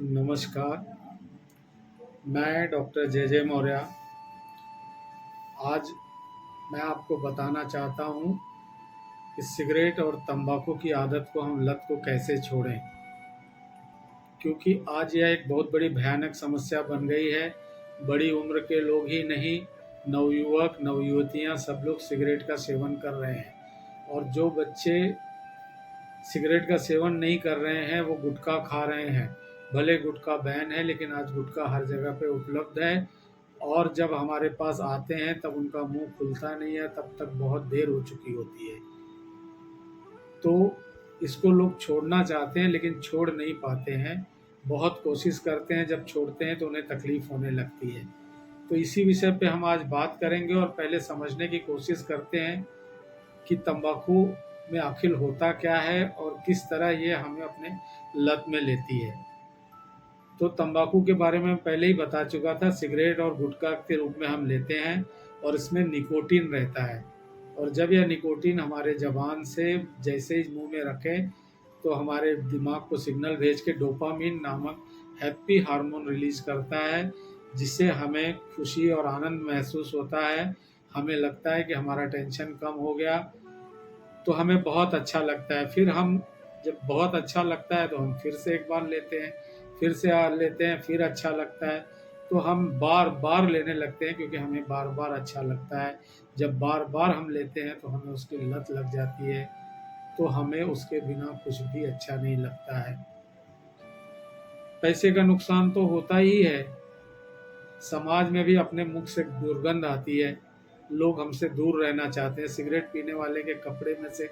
नमस्कार, मैं डॉक्टर जे जे मौर्य। आज मैं आपको बताना चाहता हूँ कि सिगरेट और तंबाकू की आदत को हम लत को कैसे छोड़ें, क्योंकि आज यह एक बहुत बड़ी भयानक समस्या बन गई है। बड़ी उम्र के लोग ही नहीं, नवयुवक नवयुवतियाँ सब लोग सिगरेट का सेवन कर रहे हैं। और जो बच्चे सिगरेट का सेवन नहीं कर रहे हैं वो गुटखा खा रहे हैं। भले गुटखा बैन है, लेकिन आज गुटखा हर जगह पे उपलब्ध है। और जब हमारे पास आते हैं तब उनका मुंह खुलता नहीं है, तब तक बहुत देर हो चुकी होती है। तो इसको लोग छोड़ना चाहते हैं लेकिन छोड़ नहीं पाते हैं। बहुत कोशिश करते हैं, जब छोड़ते हैं तो उन्हें तकलीफ होने लगती है। तो इसी विषय पे हम आज बात करेंगे और पहले समझने की कोशिश करते हैं कि तंबाकू में आखिर होता क्या है और किस तरह ये हमें अपने लत में लेती है। तो तंबाकू के बारे में पहले ही बता चुका था। सिगरेट और गुटखा के रूप में हम लेते हैं और इसमें निकोटीन रहता है। और जब यह निकोटीन हमारे ज़बान से जैसे ही मुंह में रखें तो हमारे दिमाग को सिग्नल भेज के डोपामिन नामक हैप्पी हार्मोन रिलीज करता है, जिससे हमें खुशी और आनंद महसूस होता है। हमें लगता है कि हमारा टेंशन कम हो गया, तो हमें बहुत अच्छा लगता है। फिर हम जब बहुत अच्छा लगता है तो हम फिर से एक बार लेते हैं, फिर से लेते हैं, फिर अच्छा लगता है तो हम बार बार लेने लगते हैं, क्योंकि हमें बार बार अच्छा लगता है। जब बार बार हम लेते हैं तो हमें उसकी लत लग जाती है, तो हमें उसके बिना कुछ भी अच्छा नहीं लगता है। पैसे का नुकसान तो होता ही है, समाज में भी अपने मुख से दुर्गंध आती है। लोग हमसे दूर रहना चाहते हैं। सिगरेट पीने वाले के कपड़े में से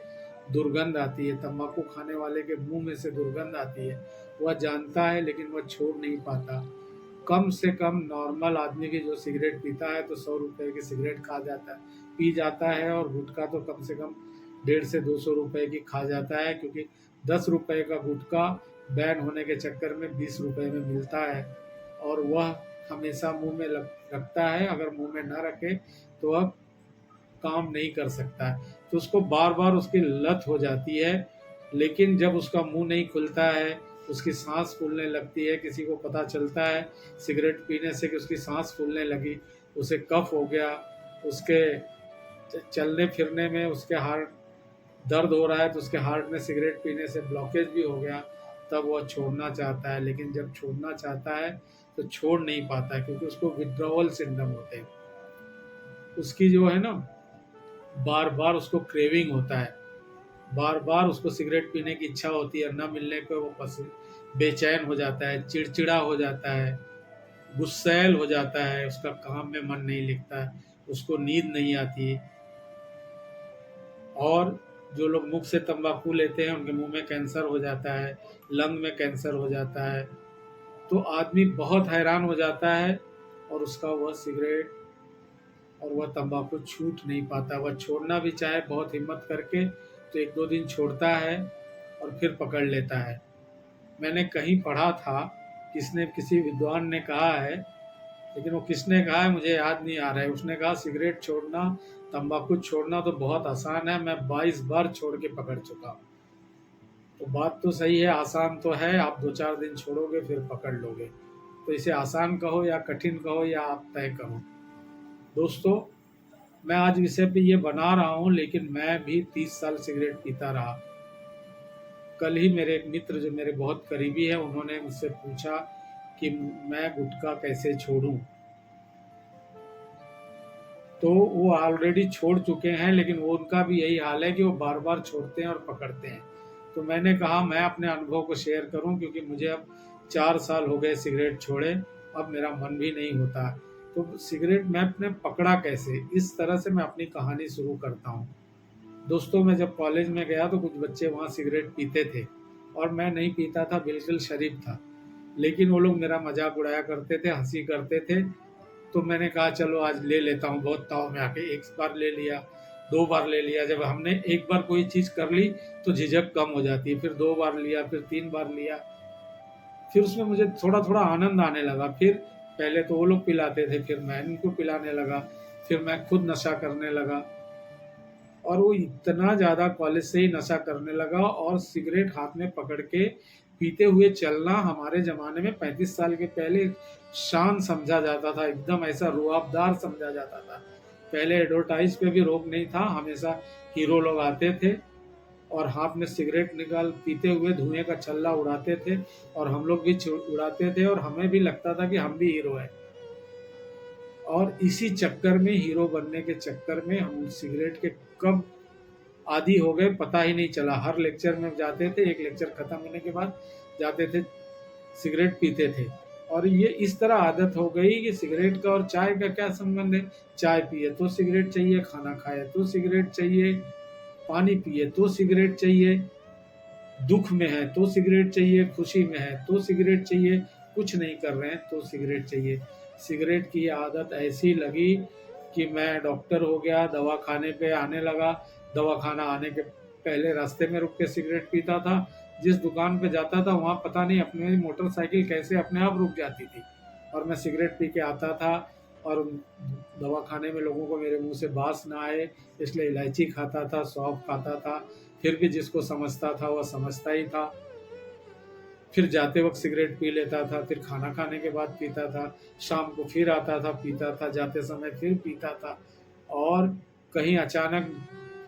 दुर्गंध आती है, तंबाकू खाने वाले के मुंह में से दुर्गंध आती है। वह जानता है लेकिन वह छोड़ नहीं पाता। कम से कम नॉर्मल आदमी की जो सिगरेट पीता है तो 100 रुपए की सिगरेट खा जाता है, पी जाता है। और गुटखा तो कम से कम 150 से 200 रुपए की खा जाता है, क्योंकि 10 रुपए का गुटखा बैन होने के चक्कर में 20 रुपए में मिलता है। और वह हमेशा मुंह में रखता है। अगर मुंह में ना रखे तो वह काम नहीं कर सकता है, तो उसको बार बार उसकी लत हो जाती है। लेकिन जब उसका मुंह नहीं खुलता है, उसकी सांस फूलने लगती है। किसी को पता चलता है सिगरेट पीने से कि उसकी सांस फूलने लगी, उसे कफ हो गया, उसके चलने फिरने में उसके हार्ट दर्द हो रहा है, तो उसके हार्ट में सिगरेट पीने से ब्लॉकेज भी हो गया, तब वह छोड़ना चाहता है। लेकिन जब छोड़ना चाहता है तो छोड़ नहीं पाता है, क्योंकि उसको विड्रॉवल सिंड्रोम होते हैं। उसकी जो है ना, बार बार उसको क्रेविंग होता है, बार बार उसको सिगरेट पीने की इच्छा होती है। न मिलने पर वो बेचैन हो जाता है, चिड़चिड़ा हो जाता है, गुस्सैल हो जाता है, उसका काम में मन नहीं लगता है, उसको नींद नहीं आती। और जो लोग मुख से तंबाकू लेते हैं उनके मुंह में कैंसर हो जाता है, लंग में कैंसर हो जाता है। तो आदमी बहुत हैरान हो जाता है और उसका वह सिगरेट और वह तंबाकू छूट नहीं पाता। वह छोड़ना भी चाहे बहुत हिम्मत करके तो 1-2 दिन छोड़ता है और फिर पकड़ लेता है। मैंने कहीं पढ़ा था, किसने किसी विद्वान ने कहा है, लेकिन वो किसने कहा है मुझे याद नहीं आ रहा है। उसने कहा सिगरेट छोड़ना, तंबाकू छोड़ना तो बहुत आसान है, मैं 22 बार छोड़ के पकड़ चुका हूँ। तो बात तो सही है, आसान तो है। आप 2-4 दिन छोड़ोगे फिर पकड़ लोगे। तो इसे आसान कहो या कठिन कहो या आप तय करो। दोस्तों, मैं आज विषय पे ये बना रहा हूँ, लेकिन मैं भी 30 साल सिगरेट पीता रहा। कल ही मेरे एक मित्र जो मेरे बहुत करीबी है, उन्होंने मुझसे पूछा कि मैं गुटखा कैसे छोड़ूं। तो वो ऑलरेडी छोड़ चुके हैं, लेकिन वो उनका भी यही हाल है कि वो बार बार छोड़ते हैं और पकड़ते हैं। तो मैंने कहा मैं अपने अनुभव को शेयर करूं, क्योंकि मुझे अब 4 साल हो गए सिगरेट छोड़े, अब मेरा मन भी नहीं होता। तो सिगरेट मैं अपने पकड़ा कैसे, इस तरह से मैं अपनी कहानी शुरू करता हूँ। दोस्तों, मैं जब कॉलेज में गया तो कुछ बच्चे वहाँ सिगरेट पीते थे और मैं नहीं पीता था, बिल्कुल शरीफ था। लेकिन वो लोग मेरा मजाक उड़ाया करते थे, हंसी करते थे। तो मैंने कहा चलो आज ले लेता हूँ, बहुत ताव में आके। एक बार ले लिया, 2 बार ले लिया। जब हमने एक बार कोई चीज़ कर ली तो झिझक कम हो जाती है। फिर 2 बार लिया, फिर 3 बार लिया, फिर उसमें मुझे थोड़ा थोड़ा आनंद आने लगा। फिर पहले तो वो लोग पिलाते थे, फिर मैं इनको पिलाने लगा, फिर मैं खुद नशा करने लगा। और वो इतना ज़्यादा कॉलेज से ही नशा करने लगा और सिगरेट हाथ में पकड़ के पीते हुए चलना हमारे ज़माने में 35 साल के पहले शान समझा जाता था, एकदम ऐसा रुआबदार समझा जाता था। पहले एडवर्टाइज पे भी रोक नहीं था, हमेशा हीरो लोग आते थे और हाथ में सिगरेट निकाल पीते हुए धुएं का छल्ला उड़ाते थे, और हम लोग भी उड़ाते थे, और हमें भी लगता था कि हम भी हीरो हैं। और इसी चक्कर में, हीरो बनने के चक्कर में, हम सिगरेट के कब आदी हो गए पता ही नहीं चला। हर लेक्चर में जाते थे, एक लेक्चर खत्म होने के बाद जाते थे, सिगरेट पीते थे। और ये इस तरह आदत हो गई कि सिगरेट का और चाय का क्या संबंध है। चाय पिए तो सिगरेट चाहिए, खाना खाए तो सिगरेट चाहिए, पानी पिए तो सिगरेट चाहिए, दुख में है तो सिगरेट चाहिए, खुशी में है तो सिगरेट चाहिए, कुछ नहीं कर रहे हैं तो सिगरेट चाहिए। सिगरेट की आदत ऐसी लगी कि मैं डॉक्टर हो गया, दवा खाने पे आने लगा। दवा खाना आने के पहले रास्ते में रुक के सिगरेट पीता था। जिस दुकान पे जाता था वहाँ पता नहीं अपनी मोटरसाइकिल कैसे अपने आप रुक जाती थी, और मैं सिगरेट पी के आता था। और दवा खाने में लोगों को मेरे मुंह से बास ना आए, इसलिए इलायची खाता था, सौंफ खाता था। फिर भी जिसको समझता था वह समझता ही था। फिर जाते वक्त सिगरेट पी लेता था, फिर खाना खाने के बाद पीता था, शाम को फिर आता था पीता था, जाते समय फिर पीता था। और कहीं अचानक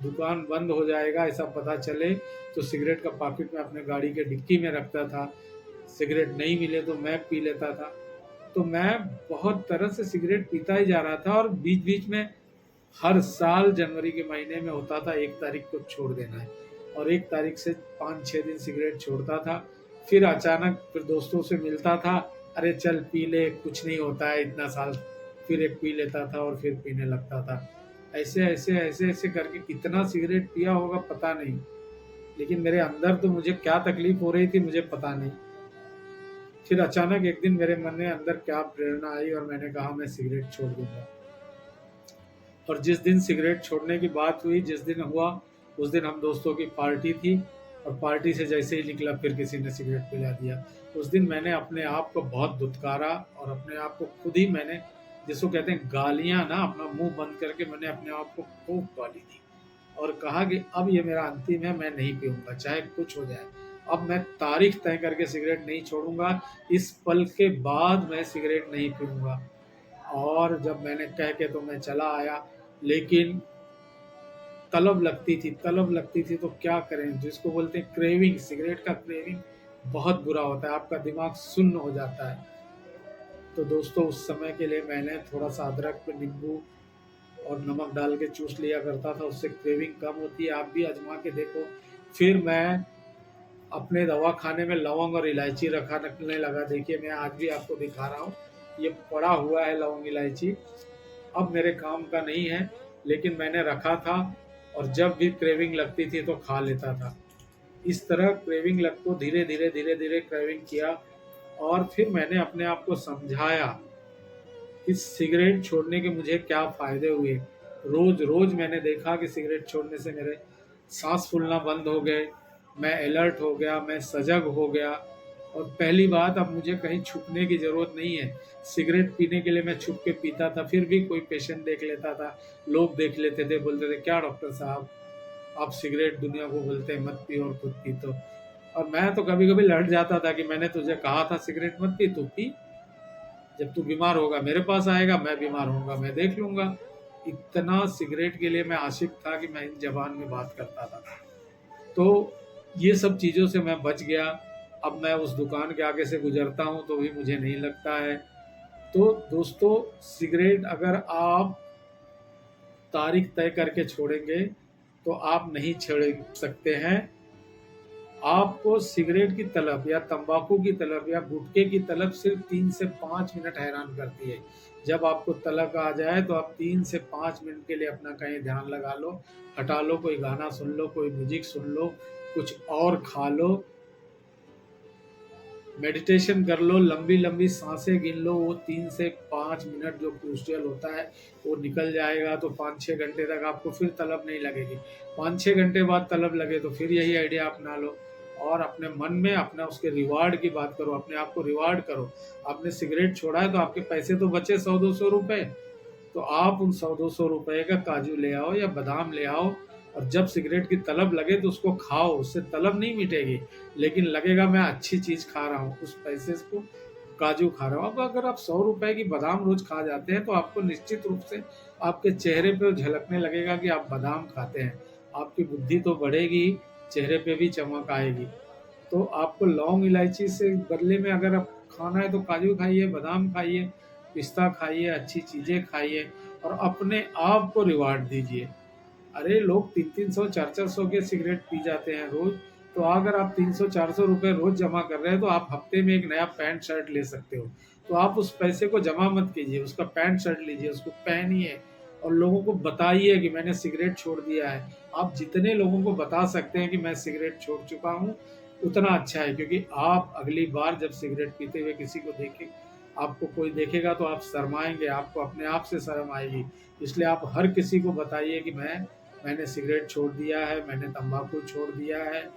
दुकान बंद हो जाएगा ऐसा पता चले तो सिगरेट का पॉकेट में अपने गाड़ी के डिक्की में रखता था। सिगरेट नहीं मिले तो मैं पी लेता था। तो मैं बहुत तरह से सिगरेट पीता ही जा रहा था, और बीच बीच में हर साल जनवरी के महीने में होता था 1 तारीख को छोड़ देना है, और 1 तारीख से 5-6 दिन सिगरेट छोड़ता था। फिर अचानक फिर दोस्तों से मिलता था, अरे चल पी ले, कुछ नहीं होता है इतना साल। फिर एक पी लेता था और फिर पीने लगता था। ऐसे ऐसे ऐसे ऐसे करके कितना सिगरेट पिया होगा पता नहीं, लेकिन मेरे अंदर तो मुझे क्या तकलीफ हो रही थी मुझे पता नहीं। फिर अचानक एक दिन मेरे मन में अंदर क्या प्रेरणा आई और मैंने कहा मैं सिगरेट छोड़ दूंगा। और जिस दिन सिगरेट छोड़ने की बात हुई, जिस दिन हुआ, उस दिन हम दोस्तों की पार्टी थी, और पार्टी से जैसे ही निकला फिर किसी ने सिगरेट पिला दिया। उस दिन मैंने अपने आप को बहुत धुतकारा, और अपने आप को खुद ही मैंने, जिसको कहते हैं गालियां ना, अपना मुंह बंद करके मैंने अपने आप को खूब गाली दी, और कहा कि अब ये मेरा अंतिम है, मैं नहीं पीऊंगा चाहे कुछ हो जाए। अब मैं तारीख तय करके सिगरेट नहीं छोड़ूंगा, इस पल के बाद मैं सिगरेट नहीं पीऊंगा। और जब मैंने कह के तो मैं चला आया, लेकिन तलब लगती थी तो क्या करें, जिसको बोलते हैं क्रेविंग, सिगरेट का क्रेविंग बहुत बुरा होता है, आपका दिमाग सुन्न हो जाता है। तो दोस्तों उस समय के लिए मैंने थोड़ा सा अदरक पे नींबू और नमक डाल के चूस लिया करता था, उससे क्रेविंग कम होती है, आप भी आजमा के देखो। फिर मैं अपने दवा खाने में लौंग और इलायची रखने लगा। देखिए मैं आज भी आपको दिखा रहा हूँ, ये पड़ा हुआ है लौंग इलायची, अब मेरे काम का नहीं है, लेकिन मैंने रखा था, और जब भी क्रेविंग लगती थी तो खा लेता था। इस तरह क्रेविंग लग को धीरे धीरे धीरे धीरे क्रेविंग किया। और फिर मैंने अपने आप को समझाया कि सिगरेट छोड़ने के मुझे क्या फ़ायदे हुए। रोज़ रोज़ मैंने देखा कि सिगरेट छोड़ने से मेरे सांस फूलना बंद हो गए, मैं अलर्ट हो गया, मैं सजग हो गया। और पहली बात, अब मुझे कहीं छुपने की ज़रूरत नहीं है। सिगरेट पीने के लिए मैं छुप के पीता था, फिर भी कोई पेशेंट देख लेता था, लोग देख लेते थे, बोलते थे क्या डॉक्टर साहब आप सिगरेट दुनिया को बोलते हैं मत पी और खुद पी तो। और मैं तो कभी कभी लड़ जाता था कि मैंने तुझे कहा था सिगरेट मत पी, तू पी, जब तू बीमार होगा मेरे पास आएगा, मैं बीमार होऊंगा मैं देख लूंगा। इतना सिगरेट के लिए मैं आशिक था कि मैं इन जबान में बात करता था। तो ये सब चीज़ों से मैं बच गया। अब मैं उस दुकान के आगे से गुजरता हूँ तो भी मुझे नहीं लगता है। तो दोस्तों सिगरेट अगर आप तारीख तय करके छोड़ेंगे तो आप नहीं छोड़ सकते हैं। आपको सिगरेट की तलब या तंबाकू की तलब या गुटखे की तलब सिर्फ 3 से 5 मिनट हैरान करती है। जब आपको तलब आ जाए तो आप 3 से 5 मिनट के लिए अपना कहीं ध्यान लगा लो, हटा लो, कोई गाना सुन लो, कोई म्यूजिक सुन लो, कुछ और खा लो, मेडिटेशन कर लो, लंबी लंबी सांसें गिन लो। वो 3 से 5 मिनट जो क्रूशियल होता है वो निकल जाएगा तो 5-6 घंटे तक आपको फिर तलब नहीं लगेगी। 5-6 घंटे बाद तलब लगे तो फिर यही आइडिया अपना लो, और अपने मन में अपना उसके रिवार्ड की बात करो, अपने आप को रिवार्ड करो। आपने सिगरेट छोड़ा है तो आपके पैसे तो बचे 100-200 रुपए, तो आप उन 100-200 रुपए का काजू ले आओ या बादाम ले आओ, और जब सिगरेट की तलब लगे तो उसको खाओ, उससे तलब नहीं मिटेगी, लेकिन लगेगा मैं अच्छी चीज़ खा रहा हूँ, उस पैसे को काजू खा रहा हूँ। अब अगर आप 100 रुपए की बादाम रोज खा जाते हैं तो आपको निश्चित रूप से आपके चेहरे पे झलकने लगेगा कि आप बादाम खाते हैं। आपकी बुद्धि तो बढ़ेगी, चेहरे पे भी चमक आएगी। तो आपको लौंग इलायची से बदले में अगर आप खाना है तो काजू खाइए, बादाम खाइए, पिस्ता खाइए, अच्छी चीज़ें खाइए और अपने आप को रिवार्ड दीजिए। अरे लोग 300-300 400-400 के सिगरेट पी जाते हैं रोज। तो अगर आप 300-400 रुपए रोज जमा कर रहे हैं तो आप हफ्ते में एक नया पैंट शर्ट ले सकते हो। तो आप उस पैसे को जमा मत कीजिए, उसका पैंट शर्ट लीजिए, उसको पहनिए और लोगों को बताइए कि मैंने सिगरेट छोड़ दिया है। आप जितने लोगों को बता सकते हैं कि मैं सिगरेट छोड़ चुका हूँ, उतना अच्छा है, क्योंकि आप अगली बार जब सिगरेट पीते हुए किसी को देखें, आपको कोई देखेगा तो आप शर्माएंगे, आपको अपने आप से शर्म आएगी। इसलिए आप हर किसी को बताइए कि मैंने सिगरेट छोड़ दिया है, मैंने तंबाकू छोड़ दिया है।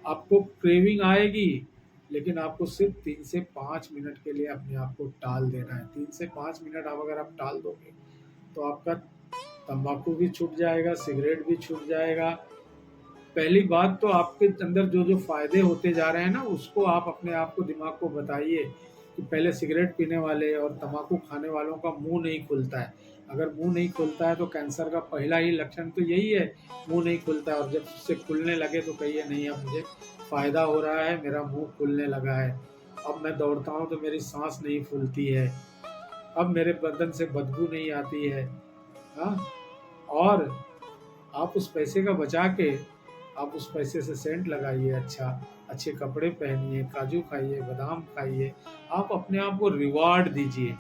आपको क्रेविंग आएगी, लेकिन आपको सिर्फ 3 से 5 मिनट के लिए अपने आप को टाल देना है। 3 से 5 मिनट अगर आप टाल दोगे तो आपका तंबाकू भी छूट जाएगा, सिगरेट भी छूट जाएगा। पहली बात तो आपके अंदर जो जो फायदे होते जा रहे हैं ना, उसको आप अपने आप को, दिमाग को बताइए कि पहले सिगरेट पीने वाले और तंबाकू खाने वालों का मुंह नहीं खुलता है। अगर मुंह नहीं खुलता है तो कैंसर का पहला ही लक्षण तो यही है, मुंह नहीं खुलता है। और जब उससे खुलने लगे तो कहिए नहीं, अब मुझे फायदा हो रहा है, मेरा मुंह खुलने लगा है, अब मैं दौड़ता हूँ तो मेरी सांस नहीं फूलती है, अब मेरे बदन से बदबू नहीं आती है। हाँ, और आप उस पैसे का बचा के आप उस पैसे से सेंट लगाइए, अच्छा अच्छे कपड़े पहनिए, काजू खाइए, बादाम खाइए। आप अपने आप को रिवार्ड दीजिए,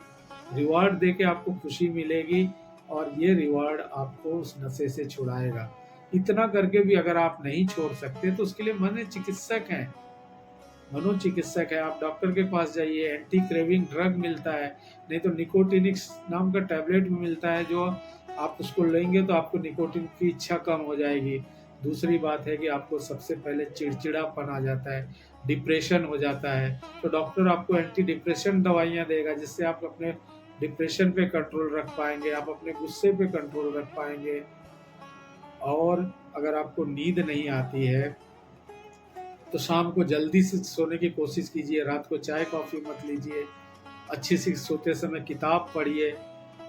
रिवार्ड दे के आपको खुशी मिलेगी और ये रिवार्ड आपको उस नशे से छुड़ाएगा। इतना करके भी अगर आप नहीं छोड़ सकते तो उसके लिए मनोचिकित्सक हैं, मनोचिकित्सक है, आप डॉक्टर के पास जाइए, एंटी क्रेविंग ड्रग मिलता है, नहीं तो निकोटिनिक्स नाम का टैबलेट भी मिलता है, जो आप उसको लेंगे तो आपको निकोटिन की इच्छा कम हो जाएगी। दूसरी बात है कि आपको सबसे पहले चिड़चिड़ापन आ जाता है, डिप्रेशन हो जाता है, तो डॉक्टर आपको एंटी डिप्रेशन दवाइयाँ देगा, जिससे आप अपने डिप्रेशन पे कंट्रोल रख पाएंगे, आप अपने गुस्से पे कंट्रोल रख पाएंगे। और अगर आपको नींद नहीं आती है तो शाम को जल्दी से सोने की कोशिश कीजिए, रात को चाय कॉफ़ी मत लीजिए, अच्छी सी सोते समय किताब पढ़िए,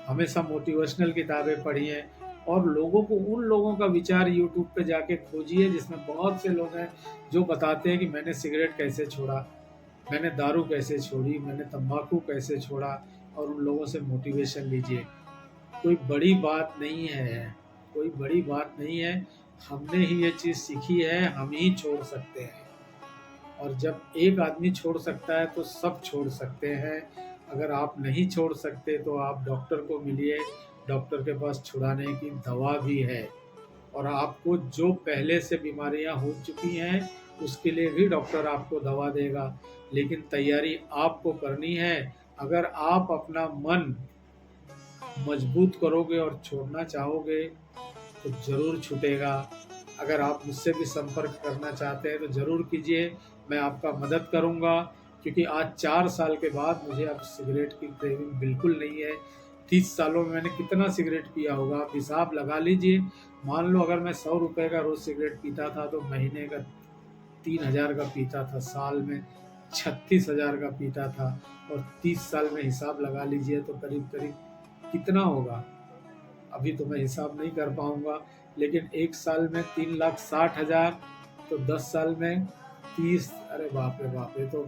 हमेशा मोटिवेशनल किताबें पढ़िए। और लोगों को, उन लोगों का विचार यूट्यूब पे जाके खोजिए जिसमें बहुत से लोग हैं जो बताते हैं कि मैंने सिगरेट कैसे छोड़ा, मैंने दारू कैसे छोड़ी, मैंने तंबाकू कैसे छोड़ा, और उन लोगों से मोटिवेशन लीजिए। कोई बड़ी बात नहीं है, कोई बड़ी बात नहीं है, हमने ही ये चीज़ सीखी है, हम ही छोड़ सकते हैं। और जब एक आदमी छोड़ सकता है तो सब छोड़ सकते हैं। अगर आप नहीं छोड़ सकते तो आप डॉक्टर को मिलिए, डॉक्टर के पास छुड़ाने की दवा भी है। और आपको जो पहले से बीमारियां हो चुकी हैं उसके लिए भी डॉक्टर आपको दवा देगा, लेकिन तैयारी आपको करनी है। अगर आप अपना मन मजबूत करोगे और छोड़ना चाहोगे तो ज़रूर छूटेगा। अगर आप मुझसे भी संपर्क करना चाहते हैं तो ज़रूर कीजिए, मैं आपका मदद करूँगा, क्योंकि आज 4 साल के बाद मुझे अब सिगरेट की क्रेविंग बिल्कुल नहीं है। 30 सालों में मैंने कितना सिगरेट पिया होगा, आप हिसाब लगा लीजिए। मान लो अगर मैं 100 रुपए का रोज़ सिगरेट पीता था तो महीने का 3000 का पीता था, साल में 36,000 का पीता था, और 30 साल में हिसाब लगा लीजिए तो करीब करीब कितना होगा। अभी तो मैं हिसाब नहीं कर पाऊँगा, लेकिन 1 साल में 3,60,000, तो 10 साल में 30, अरे बाप रे बाप! ये तो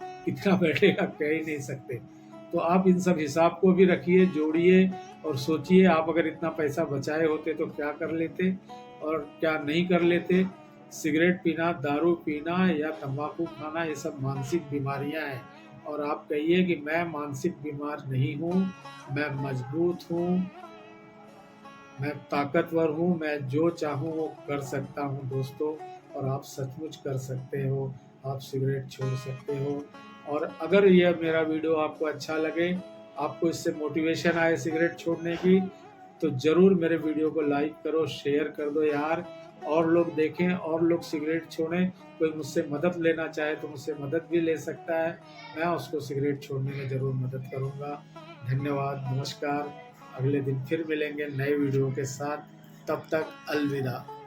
कितना बैठेगा कह ही नहीं सकते। तो आप इन सब हिसाब को भी रखिए, जोड़िए और सोचिए आप अगर इतना पैसा बचाए होते तो क्या कर लेते और क्या नहीं कर लेते। सिगरेट पीना, दारू पीना या तंबाकू खाना, ये सब मानसिक बीमारियां हैं। और आप कहिए कि मैं मानसिक बीमार नहीं हूँ, मैं मजबूत हूँ, मैं ताकतवर हूँ, मैं जो चाहूँ वो कर सकता हूँ दोस्तों। और आप सचमुच कर सकते हो, आप सिगरेट छोड़ सकते हो। और अगर यह मेरा वीडियो आपको अच्छा लगे, आपको इससे मोटिवेशन आए सिगरेट छोड़ने की, तो ज़रूर मेरे वीडियो को लाइक करो, शेयर कर दो यार, और लोग देखें और लोग सिगरेट छोड़ें। कोई मुझसे मदद लेना चाहे तो मुझसे मदद भी ले सकता है, मैं उसको सिगरेट छोड़ने में ज़रूर मदद करूँगा। धन्यवाद, नमस्कार। अगले दिन फिर मिलेंगे नए वीडियो के साथ। तब तक अलविदा।